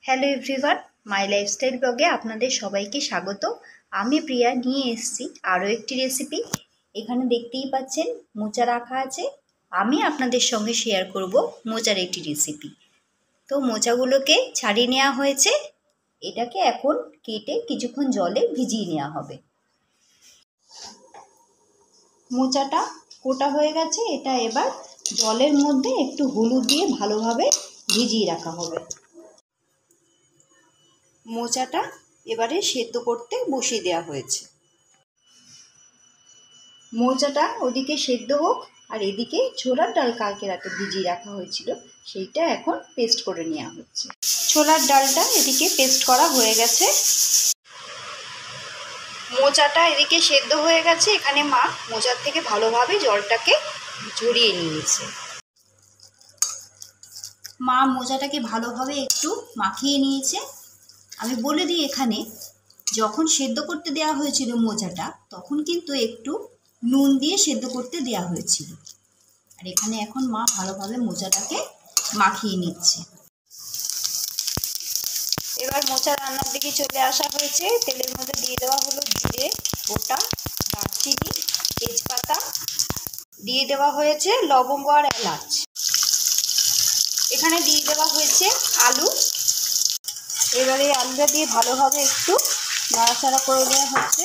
Hello everyone, মাই lifestyle ব্লগে আপনাদের সবাইকে স্বাগত। আমি প্রিয়া নিয়ে এসেছি আরও একটি রেসিপি। এখানে দেখতেই পাচ্ছেন মোচা রাখা আছে। আমি আপনাদের সঙ্গে শেয়ার করব মোচার একটি রেসিপি। তো মোচাগুলোকে ছাড়িয়ে নেওয়া হয়েছে, এটাকে এখন কেটে কিছুক্ষণ জলে ভিজিয়ে নেওয়া হবে। মোচাটা কোটা হয়ে গেছে, এটা এবার জলের মধ্যে একটু হলুদ দিয়ে ভালোভাবে ভিজিয়ে রাখা হবে। মোচাটা এবারে সেদ্ধ করতে বসিয়ে দেওয়া হয়েছে। মোচাটা ওদিকে সেদ্ধ হোক, আর এদিকে ছোলার ডাল কালকে রাতে ভিজিয়ে রাখা হয়েছিল, সেইটা এখন পেস্ট করে নেওয়া হচ্ছে। ছোলার ডালটা এদিকে পেস্ট করা হয়ে গেছে। মোচাটা এদিকে সেদ্ধ হয়ে গেছে। এখানে মা মোচার থেকে ভালোভাবে জলটাকে ঝরিয়ে নিয়েছে। মা মোচাটাকে ভালোভাবে একটু মাখিয়ে নিয়েছে। আমি বলে দিই, এখানে যখন সেদ্ধ করতে দেওয়া হয়েছিল মোচাটা, তখন কিন্তু একটু নুন দিয়ে সেদ্ধ করতে দেওয়া হয়েছিল। আর এখানে এখন মা ভালোভাবে মোচাটাকে মাখিয়ে নিচ্ছে। এবার মোচা রান্নার দিকে চলে আসা হয়েছে। তেলের মধ্যে দিয়ে দেওয়া হলো জিরে গোটা, দারচিনি, তেজপাতা, দিয়ে দেওয়া হয়েছে লবঙ্গ আর এলাচ। এখানে দিয়ে দেওয়া হয়েছে আলু। এবারে আলুটা দিয়ে ভালোভাবে একটু নাড়াচাড়া করে দেওয়া হচ্ছে।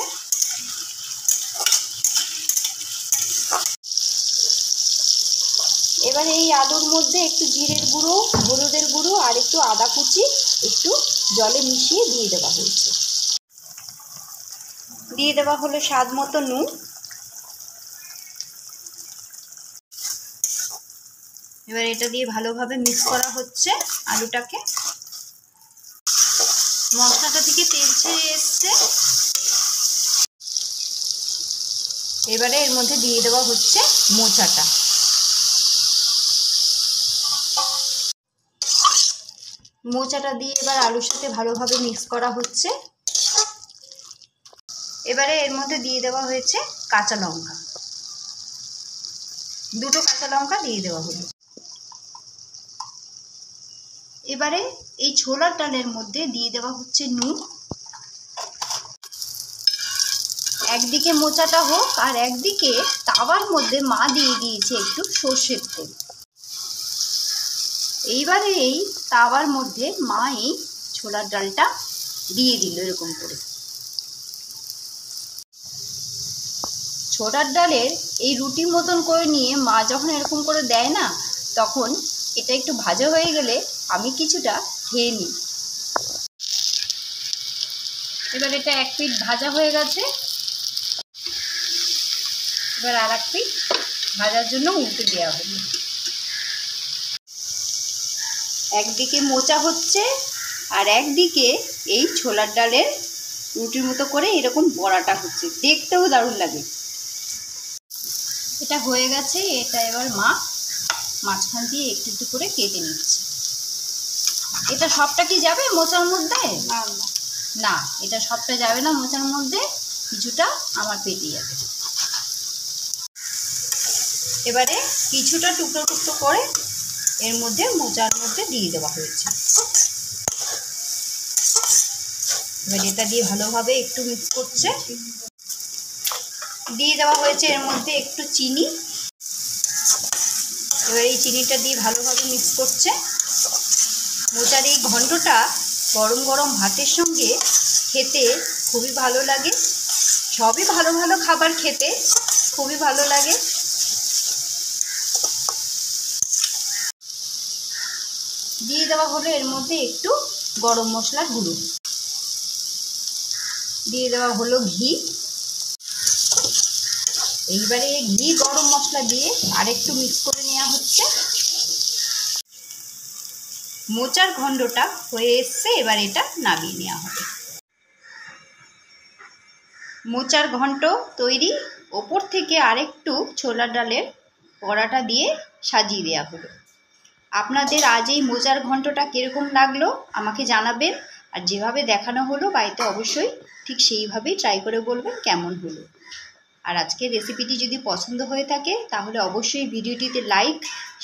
এবারে এই আলুর মধ্যে একটু জিরের গুঁড়ো, হলুদের গুঁড়ো আর একটু আদা কুচি একটু জলে মিশিয়ে দিয়ে দেওয়া হয়েছে। দিয়ে দেওয়া হলো স্বাদ মতো নুন। এবার এটা দিয়ে ভালোভাবে মিক্স করা হচ্ছে আলুটাকে। মশলাটা থেকে তেল ছেড়ে এসছে। এবারে এর মধ্যে দিয়ে দেওয়া হচ্ছে মোচাটা। মোচাটা দিয়ে এবার আলুর সাথে ভালোভাবে মিক্স করা হচ্ছে। এবারে এর মধ্যে দিয়ে দেওয়া হয়েছে কাঁচা লঙ্কা, দুটো কাঁচা লঙ্কা দিয়ে দেওয়া হলো। এবারে এই ছোলার ডালের মধ্যে দিয়ে দেওয়া হচ্ছে নুন। একদিকে মোচাটা হোক, আর একদিকে তাওয়ার মধ্যে মা দিয়ে দিয়েছে একটু সর্ষের তেল। এইবারে এই তাওয়ার মধ্যে মা এই ছোলার ডালটা দিয়ে দিল এরকম করে। ছোলার ডালের এই রুটির মতন করে নিয়ে মা যখন এরকম করে দেয় না, তখন এটা একটু ভাজা হয়ে গেলে আমি কিছুটা খেয়ে নিই। এবার এটা এক পিঠ ভাজা হয়ে গেছে। এবার আর এক পিঠ ভাজার জন্য উল্টে দেওয়া হলো। একদিকে মোচা হচ্ছে, আর একদিকে এই ছোলার ডালের রুটির মতো করে এরকম বড়াটা হচ্ছে, দেখতেও দারুণ লাগে। এটা হয়ে গেছে। এটা এবার মা মাঝখান দিয়ে একটু একটু করে কেটে নিচ্ছে। এটা সবটা কি যাবে মোচার মধ্যে? না, এটা সবটা যাবে না মোচার মধ্যে, কিছুটা আমার পেটে যাবে। এবারে কিছুটা টুকরো টুকরো করে এর মধ্যে মোচার মধ্যে দিয়ে দেওয়া হয়েছে। এবার এটা দিয়ে ভালোভাবে একটু মিক্স করছে। দিয়ে দেওয়া হয়েছে এর মধ্যে একটু চিনি। এবার এই চিনিটা দিয়ে ভালোভাবে মিক্স করছে। মোচার এই ঘন্টটা গরম গরম ভাতের সঙ্গে খেতে খুবই ভালো লাগে। সবই ভালো ভালো খাবার খেতে খুবই ভালো লাগে। দিয়ে দেওয়া হলো এর মধ্যে একটু গরম মশলার গুঁড়ো। দিয়ে দেওয়া হলো ঘি। এইবারে ঘি গরম মশলা দিয়ে আরেকটু মিক্স করে নেওয়া হচ্ছে। মোচার ঘন্টটা হয়ে এসছে। এবার এটা নামিয়ে নেওয়া হবে। মোচার ঘন্ট তৈরি। ওপর থেকে আরেকটু ছোলার ডালের বড়াটা দিয়ে সাজিয়ে দেওয়া হলো। আপনাদের আজ এই মোচার ঘন্টটা কীরকম লাগলো আমাকে জানাবেন। আর যেভাবে দেখানো হলো বাড়িতে অবশ্যই ঠিক সেইভাবেই ট্রাই করে বলবেন কেমন হলো। আর আজকের রেসিপিটি যদি পছন্দ হয়ে থাকে তাহলে অবশ্যই ভিডিওটিতে লাইক,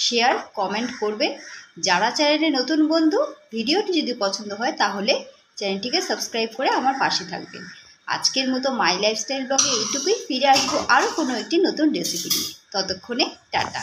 শেয়ার, কমেন্ট করবেন। যারা চ্যানেলে নতুন বন্ধু, ভিডিওটি যদি পছন্দ হয় তাহলে চ্যানেলটিকে সাবস্ক্রাইব করে আমার পাশে থাকবেন। আজকের মতো মাই লাইফস্টাইল ব্লগে এইটুকুই। ফিরে আসবো আরও কোনো একটি নতুন রেসিপি নিয়ে। ততক্ষণে টাটা।